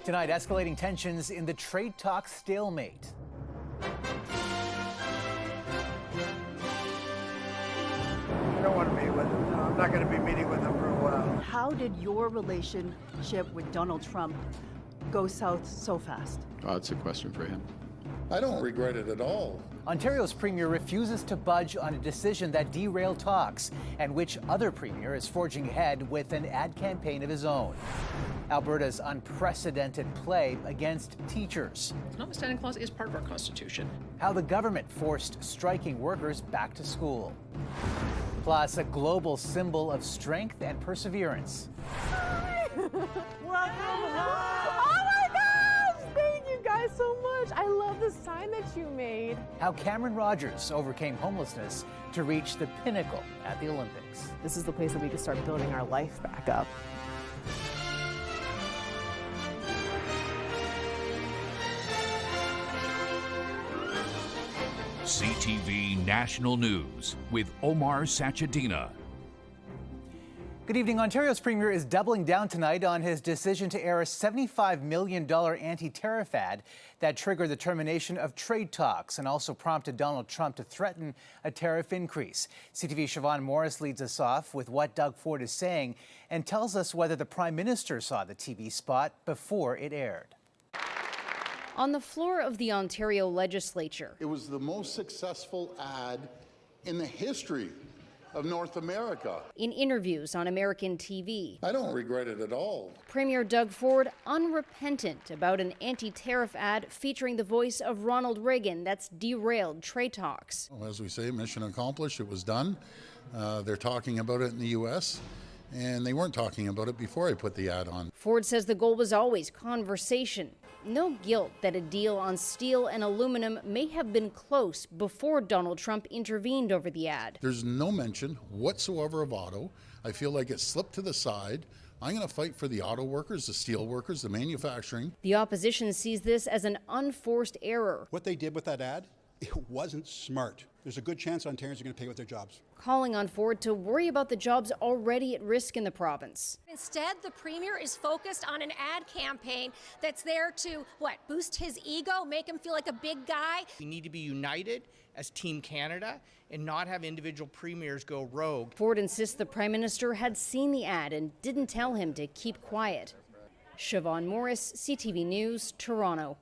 Tonight, escalating tensions in the trade talk stalemate. I don't want to meet with them. No, I'm not going to be meeting with them for a while. How did your relationship with Donald Trump go south so fast? It's a question for him. I don't regret it at all. Ontario's premier refuses to budge on a decision that derailed talks, and which other premier is forging ahead with an ad campaign of his own. Alberta's unprecedented play against teachers. The notwithstanding clause is part of our Constitution. How the government forced striking workers back to school. Plus, a global symbol of strength and perseverance. Welcome home! Oh my gosh! Thank you guys so much. I love the sign that you made. How Cameron Rogers overcame homelessness to reach the pinnacle at the Olympics. This is the place that we can start building our life back up. CTV National News with Omar Sachedina. Good evening. Ontario's premier is doubling down tonight on his decision to air a $75 million anti-tariff ad that triggered the termination of trade talks and also prompted Donald Trump to threaten a tariff increase. CTV's Siobhan Morris leads us off with what Doug Ford is saying and tells us whether the Prime Minister saw the TV spot before it aired. On the floor of the Ontario Legislature, It was the most successful ad in the history of North America. in interviews on American TV, I don't regret it at all. Premier Doug Ford unrepentant about an anti-tariff ad featuring the voice of Ronald Reagan that's derailed trade talks. Well, as we say, mission accomplished. It was done. They're talking about it in the U.S., and they weren't talking about it before I put the ad on. Ford says the goal was always conversation. No guilt that a deal on steel and aluminum may have been close before Donald Trump intervened over the ad. There's no mention whatsoever of auto. I feel like it slipped to the side. I'm going to fight for the auto workers, the steel workers, the manufacturing. The opposition sees this as an unforced error, What they did with that ad, it wasn't smart. There's a good chance Ontarians are going to pay with their jobs. calling on Ford to worry about the jobs already at risk in the province. Instead, the premier is focused on an ad campaign that's there to, boost his ego, make him feel like a big guy. We need to be united as Team Canada and not have individual premiers go rogue. Ford insists the Prime Minister had seen the ad and didn't tell him to keep quiet. Siobhan Morris, CTV News, Toronto.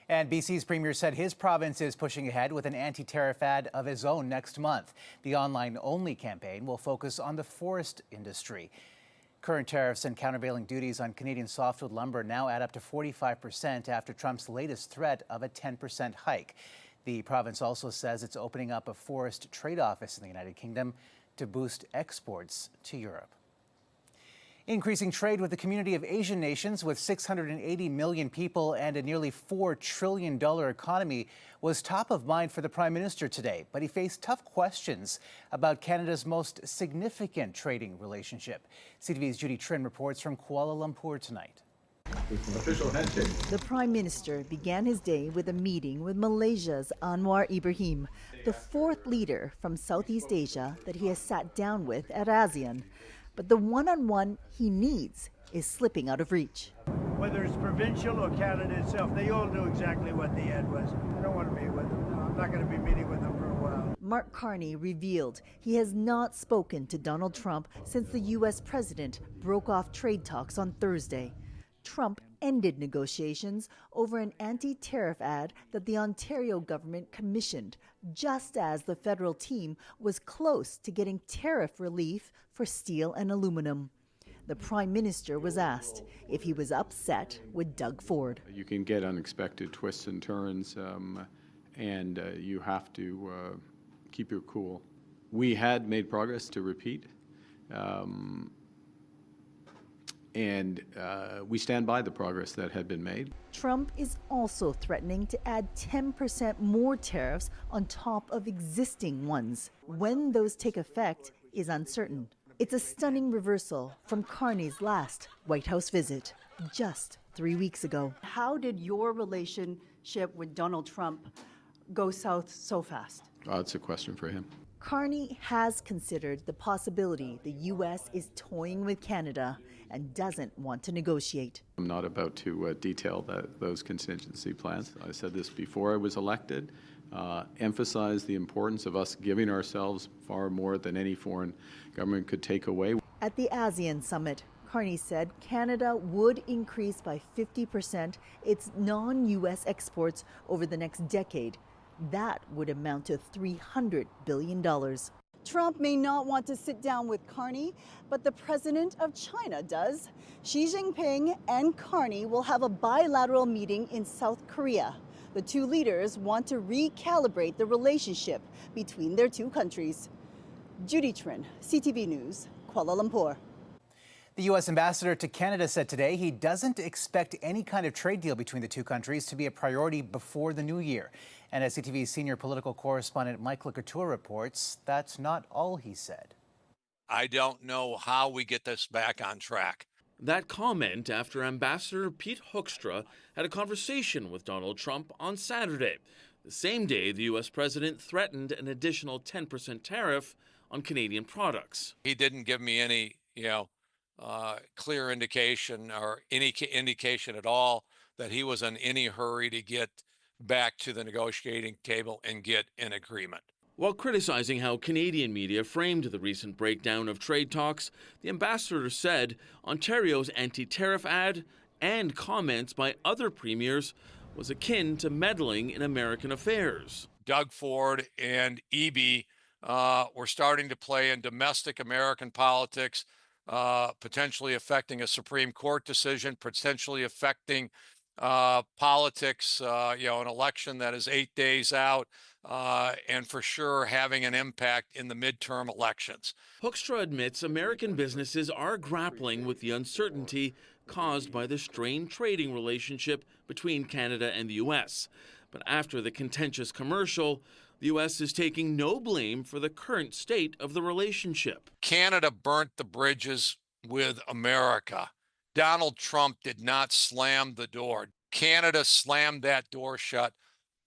And BC's premier said his province is pushing ahead with an anti-tariff ad of his own next month. The online-only campaign will focus on the forest industry. Current tariffs and countervailing duties on Canadian softwood lumber now add up to 45% after Trump's latest threat of a 10% hike. The province also says it's opening up a forest trade office in the United Kingdom to boost exports to Europe. Increasing trade with the community of Asian nations with 680 million people and a nearly $4 trillion economy was top of mind for the Prime Minister today, but he faced tough questions about Canada's most significant trading relationship. CTV's Judy Trin reports from Kuala Lumpur tonight. The Prime Minister began his day with a meeting with Malaysia's Anwar Ibrahim, the fourth leader from Southeast Asia that he has sat down with at ASEAN. But the one-on-one he needs is slipping out of reach. Whether it's provincial or Canada itself, they all knew exactly what the ad was. I don't want to meet with them. No, I'm not going to be meeting with them for a while. Mark Carney revealed he has not spoken to Donald Trump since the U.S. president broke off trade talks on Thursday. Trump ended negotiations over an anti-tariff ad that the Ontario government commissioned, just as the federal team was close to getting tariff relief for steel and aluminum. The Prime Minister was asked if he was upset with Doug Ford. You can get unexpected twists and turns, and you have to keep your cool. We had made progress to repeat. And we stand by the progress that had been made. Trump is also threatening to add 10% more tariffs on top of existing ones. When those take effect is uncertain. It's a stunning reversal from Carney's last White House visit just 3 weeks ago. How did your relationship with Donald Trump go south so fast? It's a question for him. Carney has considered the possibility the U.S. is toying with Canada and doesn't want to negotiate. I'm not about to detail those contingency plans. I said this before I was elected. Emphasize the importance of us giving ourselves far more than any foreign government could take away. At the ASEAN summit, Carney said Canada would increase by 50% its non-U.S. exports over the next decade. That would amount to $300 billion. Trump may not want to sit down with Carney, but the president of China does. Xi Jinping and Carney will have a bilateral meeting in South Korea. The two leaders want to recalibrate the relationship between their two countries. Judy Trin, CTV News, Kuala Lumpur. The U.S. ambassador to Canada said today he doesn't expect any kind of trade deal between the two countries to be a priority before the new year. And as CTV's senior political correspondent Mike LeCouture reports, that's not all he said. I don't know how we get this back on track. That comment after Ambassador Pete Hoekstra had a conversation with Donald Trump on Saturday, the same day the U.S. president threatened an additional 10% tariff on Canadian products. He didn't give me any, clear indication or any indication at all that he was in any hurry to get back to the negotiating table and get an agreement. While criticizing how Canadian media framed the recent breakdown of trade talks, the ambassador said Ontario's anti-tariff ad and comments by other premiers was akin to meddling in American affairs. Doug Ford and Eby were starting to play in domestic American politics, potentially affecting a Supreme Court decision, potentially affecting politics, an election that is 8 days out, and for sure having an impact in the midterm elections. Hoekstra admits American businesses are grappling with the uncertainty caused by the strained trading relationship between Canada and the U.S. But after the contentious commercial, the U.S. is taking no blame for the current state of the relationship. Canada burnt the bridges with America. Donald Trump did not slam the door. Canada slammed that door shut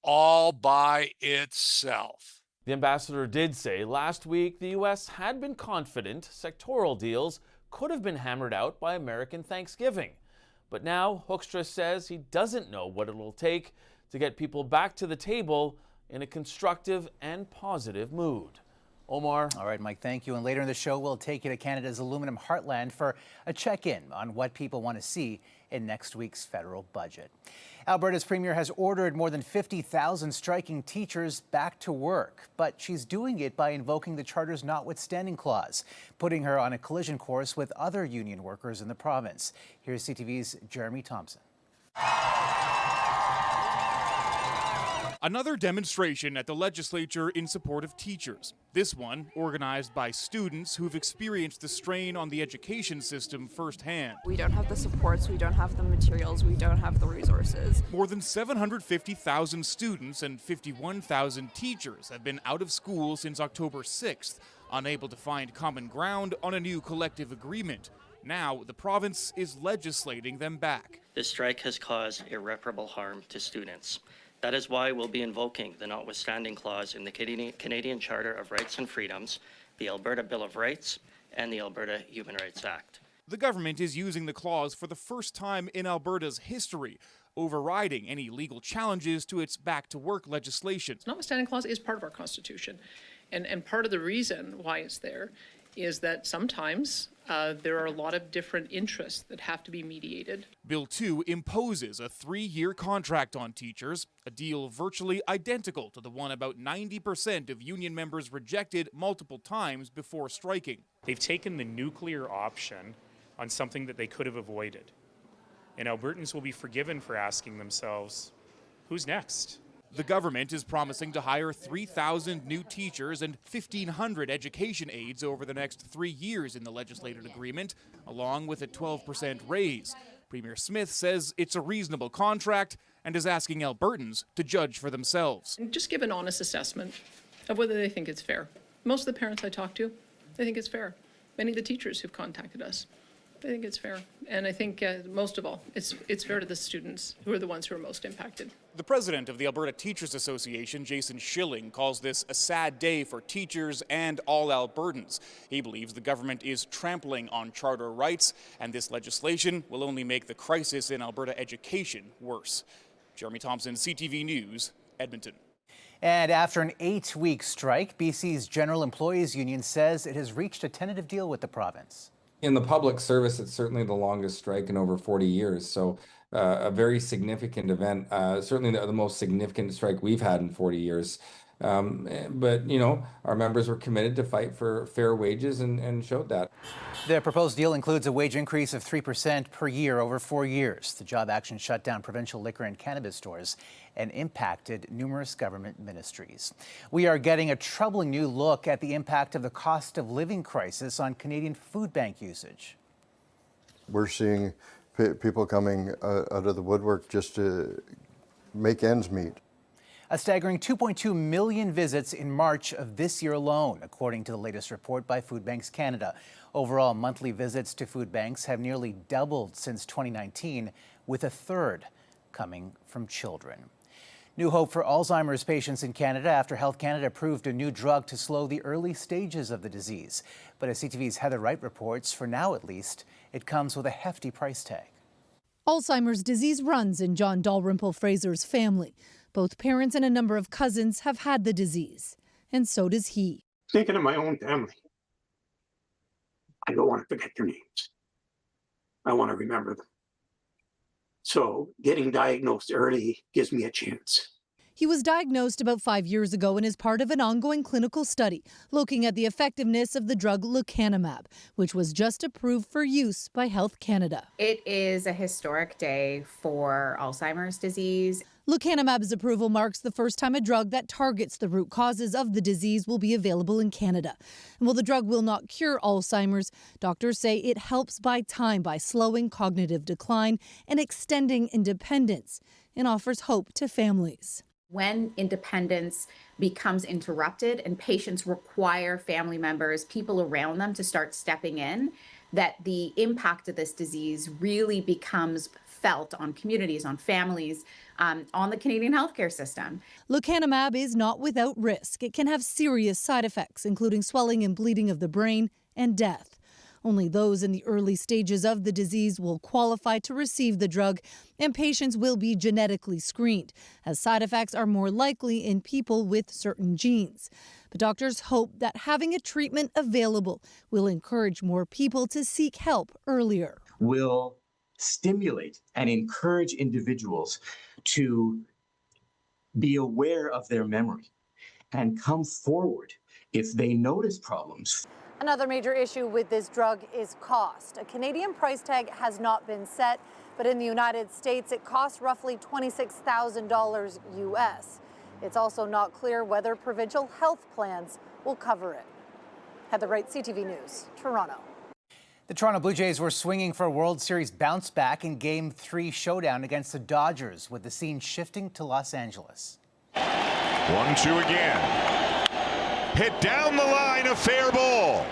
all by itself. The ambassador did say last week the U.S. had been confident sectoral deals could have been hammered out by American Thanksgiving. But now Hoekstra says he doesn't know what it will take to get people back to the table in a constructive and positive mood. Omar. All right, Mike, thank you. And later in the show, we'll take you to Canada's aluminum heartland for a check-in on what people want to see in next week's federal budget. Alberta's premier has ordered more than 50,000 striking teachers back to work, but she's doing it by invoking the Charter's notwithstanding clause, putting her on a collision course with other union workers in the province. Here's CTV's Jeremy Thompson. Another demonstration at the legislature in support of teachers. This one organized by students who've experienced the strain on the education system firsthand. We don't have the supports, we don't have the materials, we don't have the resources. More than 750,000 students and 51,000 teachers have been out of school since October 6th, unable to find common ground on a new collective agreement. Now, the province is legislating them back. This strike has caused irreparable harm to students. That is why we'll be invoking the notwithstanding clause in the Canadian Charter of Rights and Freedoms, the Alberta Bill of Rights, and the Alberta Human Rights Act. The government is using the clause for the first time in Alberta's history, overriding any legal challenges to its back-to-work legislation. The notwithstanding clause is part of our Constitution, and part of the reason why it's there is that sometimes there are a lot of different interests that have to be mediated. Bill 2 imposes a 3-year contract on teachers, a deal virtually identical to the one about 90% of union members rejected multiple times before striking. They've taken the nuclear option on something that they could have avoided. And Albertans will be forgiven for asking themselves, who's next? The government is promising to hire 3,000 new teachers and 1,500 education aides over the next 3 years in the legislated agreement, along with a 12% raise. Premier Smith says it's a reasonable contract and is asking Albertans to judge for themselves. Just give an honest assessment of whether they think it's fair. Most of the parents I talk to, they think it's fair. Many of the teachers who've contacted us I think it's fair. And I think most of all, it's fair to the students who are the ones who are most impacted. The president of the Alberta Teachers Association, Jason Schilling, calls this a sad day for teachers and all Albertans. He believes the government is trampling on charter rights, and this legislation will only make the crisis in Alberta education worse. Jeremy Thompson, CTV News, Edmonton. And after an 8-week strike, BC's General Employees Union says it has reached a tentative deal with the province. In the public service, it's certainly the longest strike in over 40 years. So a very significant event, certainly the most significant strike we've had in 40 years. But, you know, our members were committed to fight for fair wages and showed that. The proposed deal includes a wage increase of 3% per year over 4 years. The job action shut down provincial liquor and cannabis stores and impacted numerous government ministries. We are getting a troubling new look at the impact of the cost of living crisis on Canadian food bank usage. We're seeing people coming out of the woodwork just to make ends meet. A staggering 2.2 million visits in March of this year alone, according to the latest report by Food Banks Canada. Overall, monthly visits to food banks have nearly doubled since 2019, with a third coming from children. New hope for Alzheimer's patients in Canada after Health Canada approved a new drug to slow the early stages of the disease. But as CTV's Heather Wright reports, for now at least, it comes with a hefty price tag. Alzheimer's disease runs in John Dalrymple Fraser's family. Both parents and a number of cousins have had the disease, and so does he. Thinking of my own family, I don't want to forget their names. I want to remember them. So getting diagnosed early gives me a chance. He was diagnosed about 5 years ago and is part of an ongoing clinical study looking at the effectiveness of the drug lecanemab, which was just approved for use by Health Canada. It is a historic day for Alzheimer's disease. Lecanemab's approval marks the first time a drug that targets the root causes of the disease will be available in Canada. And while the drug will not cure Alzheimer's, doctors say it helps buy time by slowing cognitive decline and extending independence, and offers hope to families. When independence becomes interrupted and patients require family members, people around them to start stepping in, that the impact of this disease really becomes felt on communities, on families, on the Canadian healthcare system. Lecanemab is not without risk. It can have serious side effects, including swelling and bleeding of the brain and death. Only those in the early stages of the disease will qualify to receive the drug, and patients will be genetically screened, as side effects are more likely in people with certain genes. But doctors hope that having a treatment available will encourage more people to seek help earlier. Will stimulate and encourage individuals to be aware of their memory and come forward if they notice problems. Another major issue with this drug is cost. A Canadian price tag has not been set, but in the United States, it costs roughly $26,000 US. It's also not clear whether provincial health plans will cover it. Heather Wright, CTV News, Toronto. The Toronto Blue Jays were swinging for a World Series bounce back in Game 3 showdown against the Dodgers, with the scene shifting to Los Angeles. 1-2 again. Hit down the line, a fair ball.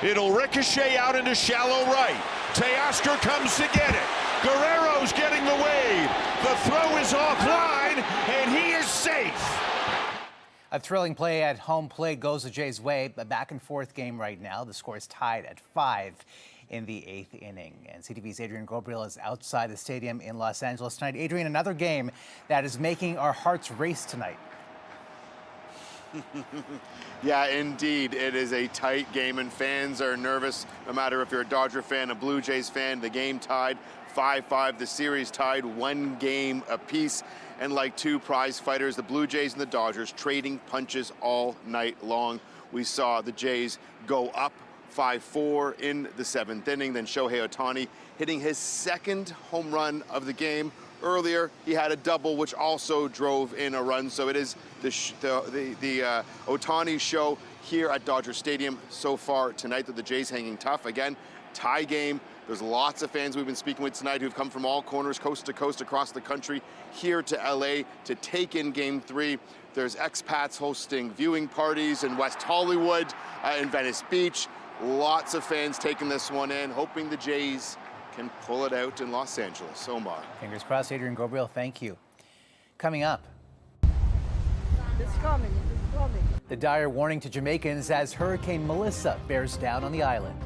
It'll ricochet out into shallow right. Teoscar comes to get it. Guerrero's getting the wave. The throw is offline, and he is safe. A thrilling play at home plate goes the Jays' way. A back-and-forth game right now. The score is tied at 5 in the 8th inning. And CTV's Adrian Gabriel is outside the stadium in Los Angeles tonight. Adrian, another game that is making our hearts race tonight. Yeah, indeed. It is a tight game, and fans are nervous. No matter if you're a Dodger fan, a Blue Jays fan, the game tied 5-5. The series tied 1 game apiece. And like two prize fighters, the Blue Jays and the Dodgers trading punches all night long. We saw the Jays go up 5-4 in the 7th inning. Then Shohei Ohtani hitting his 2nd home run of the game. Earlier, he had a double, which also drove in a run. So it is the Ohtani show here at Dodger Stadium so far tonight, that the Jays hanging tough. Again, tie game. There's lots of fans we've been speaking with tonight who've come from all corners, coast to coast, across the country, here to LA to take in Game 3. There's expats hosting viewing parties in West Hollywood, in Venice Beach. Lots of fans taking this one in, hoping the Jays can pull it out in Los Angeles. Omar. Fingers crossed. Adrian Gabriel, thank you. Coming up. It's coming. It's coming. The dire warning to Jamaicans as Hurricane Melissa bears down on the island.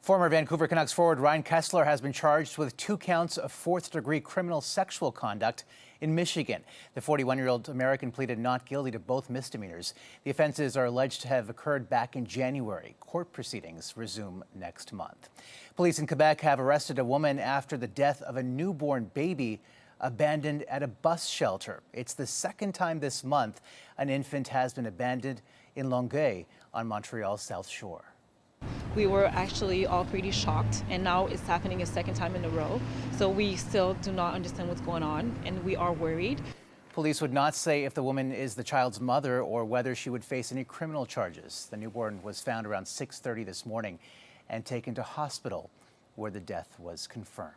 Former Vancouver Canucks forward Ryan Kesler has been charged with 2 counts of fourth-degree criminal sexual conduct in Michigan. The 41-year-old American pleaded not guilty to both misdemeanors. The offenses are alleged to have occurred back in January. Court proceedings resume next month. Police in Quebec have arrested a woman after the death of a newborn baby abandoned at a bus shelter. It's the second time this month an infant has been abandoned in Longueuil on Montreal's South Shore. We were actually all pretty shocked, and now it's happening a second time in a row. So we still do not understand what's going on, and we are worried. Police would not say if the woman is the child's mother or whether she would face any criminal charges. The newborn was found around 6:30 this morning and taken to hospital, where the death was confirmed.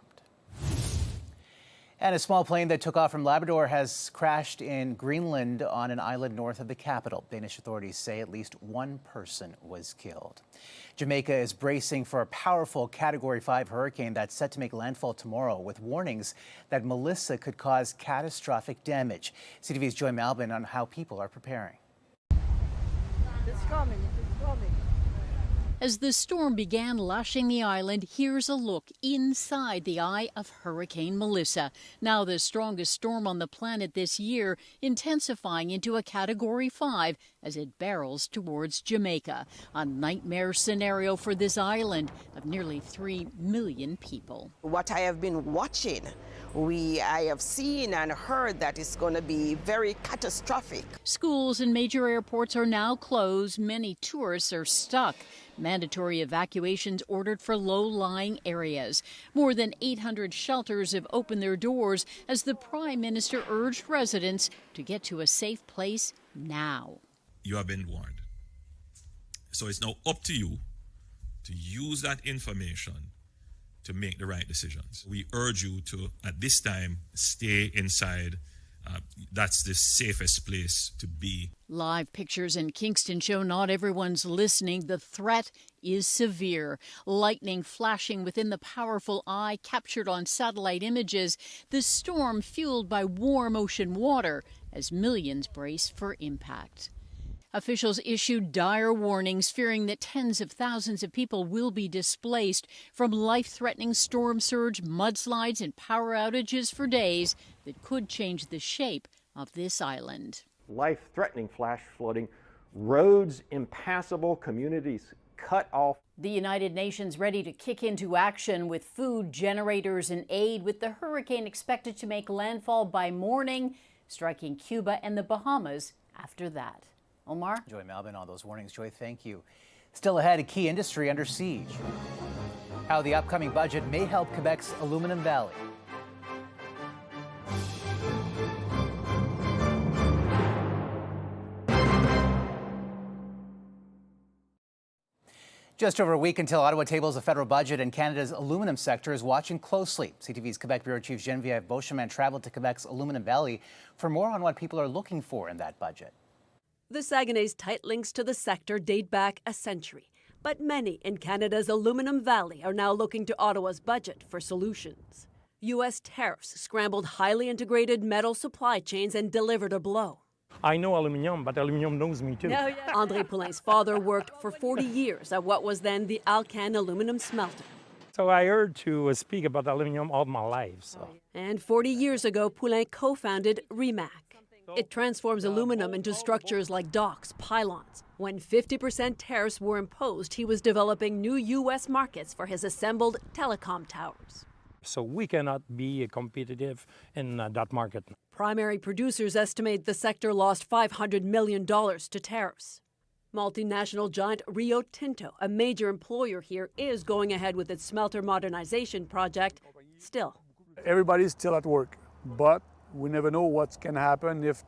And a small plane that took off from Labrador has crashed in Greenland on an island north of the capital. Danish authorities say at least one person was killed. Jamaica is bracing for a powerful Category 5 hurricane that's set to make landfall tomorrow, with warnings that Melissa could cause catastrophic damage. CTV's Joy Malbin on how people are preparing. It's coming. It's coming. As the storm began lashing the island, here's a look inside the eye of Hurricane Melissa. Now the strongest storm on the planet this year, intensifying into a Category 5 as it barrels towards Jamaica. A nightmare scenario for this island of nearly 3 million people. What I have been watching, I have seen and heard that it's going to be very catastrophic. Schools and major airports are now closed. Many tourists are stuck. Mandatory evacuations ordered for low-lying areas. More than 800 shelters have opened their doors as the Prime Minister urged residents to get to a safe place now. You have been warned. So it's now up to you to use that information to make the right decisions. We urge you to, at this time, stay inside. That's the safest place to be. Live pictures in Kingston show not everyone's listening. The threat is severe. Lightning flashing within the powerful eye captured on satellite images. The storm fueled by warm ocean water as millions brace for impact. Officials issued dire warnings, fearing that tens of thousands of people will be displaced from life-threatening storm surge, mudslides, and power outages for days that could change the shape of this island. Life-threatening flash flooding, roads impassable, communities cut off. The United Nations ready to kick into action with food, generators, and aid, with the hurricane expected to make landfall by morning, striking Cuba and the Bahamas after that. Omar? Joy Malbin, all those warnings. Joy, thank you. Still ahead, a key industry under siege. How the upcoming budget may help Quebec's Aluminum Valley. Just over a week until Ottawa tables a federal budget, and Canada's aluminum sector is watching closely. CTV's Quebec Bureau Chief Geneviève Beauchemin traveled to Quebec's Aluminum Valley for more on what people are looking for in that budget. The Saguenay's tight links to the sector date back a century, but many in Canada's Aluminum Valley are now looking to Ottawa's budget for solutions. U.S. tariffs scrambled highly integrated metal supply chains and delivered a blow. I know aluminum, but aluminum knows me too. André Poulin's father worked for 40 years at what was then the Alcan aluminum smelter. So I heard to speak about aluminum all my life. So. And 40 years ago, Poulin co-founded REMAC. It transforms aluminum into structures like docks, pylons. When 50% tariffs were imposed, he was developing new U.S. markets for his assembled telecom towers. So we cannot be competitive in that market. Primary producers estimate the sector lost $500 million to tariffs. Multinational giant Rio Tinto, a major employer here, is going ahead with its smelter modernization project. Still, everybody's still at work, but we never know what's going to happen if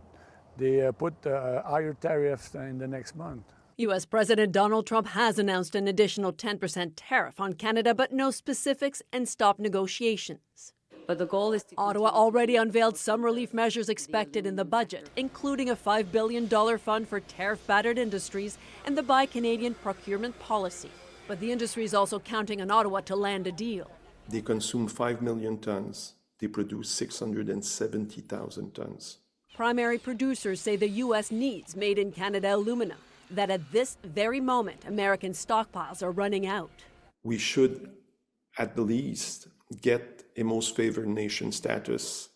they put higher tariffs in the next month. U.S. President Donald Trump has announced an additional 10% tariff on Canada, but no specifics and stopped negotiations. but the goal is to... Ottawa already unveiled some relief measures expected in the budget, including a $5 billion fund for tariff-battered industries and the Buy Canadian procurement policy. But the industry is also counting on Ottawa to land a deal. They consume 5 million tons. They produce 670,000 tons. Primary producers say the U.S. needs made-in-Canada aluminum, that at this very moment, American stockpiles are running out. We should, at the least, get a most favored nation status.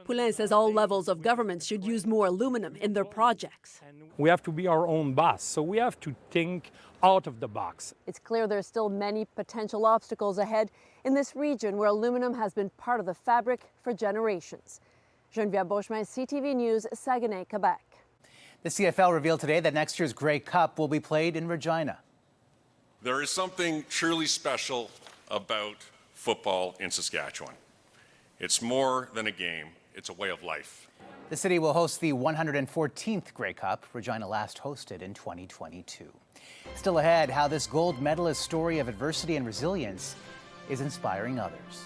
Poulin says all levels of government should use more aluminum in their projects. We have to be our own boss, so we have to think out of the box. It's clear there's still many potential obstacles ahead in this region where aluminum has been part of the fabric for generations. Geneviève Beauchemin, CTV News, Saguenay, Quebec. The CFL revealed today that next year's Grey Cup will be played in Regina. There is something truly special about football in Saskatchewan. It's more than a game, it's a way of life. The city will host the 114th Grey Cup. Regina last hosted in 2022. Still ahead, how this gold medalist story of adversity and resilience is inspiring others.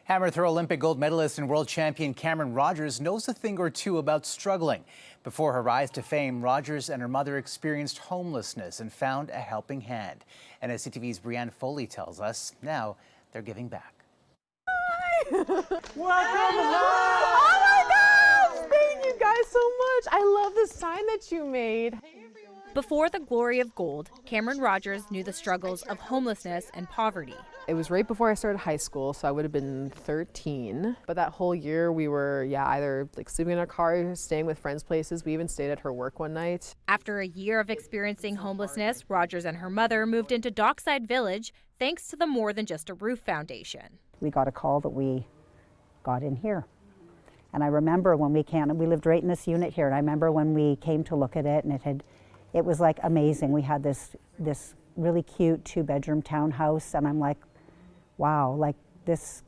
Hammer throw Olympic gold medalist and world champion Cameron Rogers knows a thing or two about struggling. Before her rise to fame, Rogers and her mother experienced homelessness and found a helping hand. And as CTV's Brianne Foley tells us, now they're giving back. Welcome home! Oh my gosh! Thank you guys so much. I love the sign that you made. Before the glory of gold, Cameron Rogers knew the struggles of homelessness and poverty. It was right before I started high school, so I would have been 13. But that whole year we were, either like sleeping in our car, staying with friends' places. We even stayed at her work one night. After a year of experiencing homelessness, Rogers and her mother moved into Dockside Village thanks to the More Than Just a Roof Foundation. We got a call that we got in here. And I remember when we lived right in this unit here, and I remember when we came to look at it, and it was like amazing. We had this really cute 2-bedroom townhouse, and I'm like, wow, like this,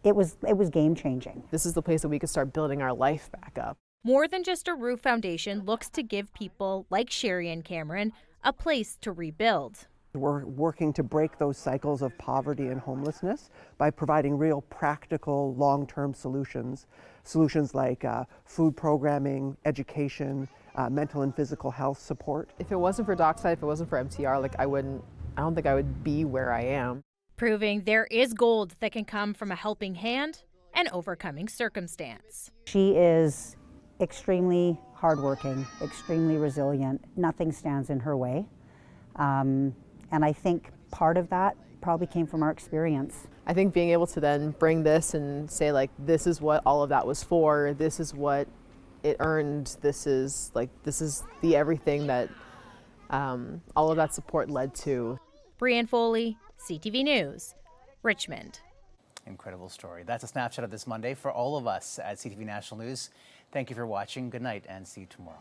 it was game changing. This is the place that we could start building our life back up. More Than Just a Roof Foundation looks to give people like Sherry and Cameron a place to rebuild. We're working to break those cycles of poverty and homelessness by providing real practical long-term solutions like food programming, education, mental and physical health support. If it wasn't for Dockside, if it wasn't for MTR, I don't think I would be where I am. Proving there is gold that can come from a helping hand and overcoming circumstance. She is extremely hardworking, extremely resilient. Nothing stands in her way. And I think part of that probably came from our experience. I think being able to then bring this and say, like, this is what all of that was for, this is what it earned, this is the everything that all of that support led to. Brianne Foley, CTV News, Richmond. Incredible story. That's a snapshot of this Monday for all of us at CTV National News. Thank you for watching. Good night and see you tomorrow.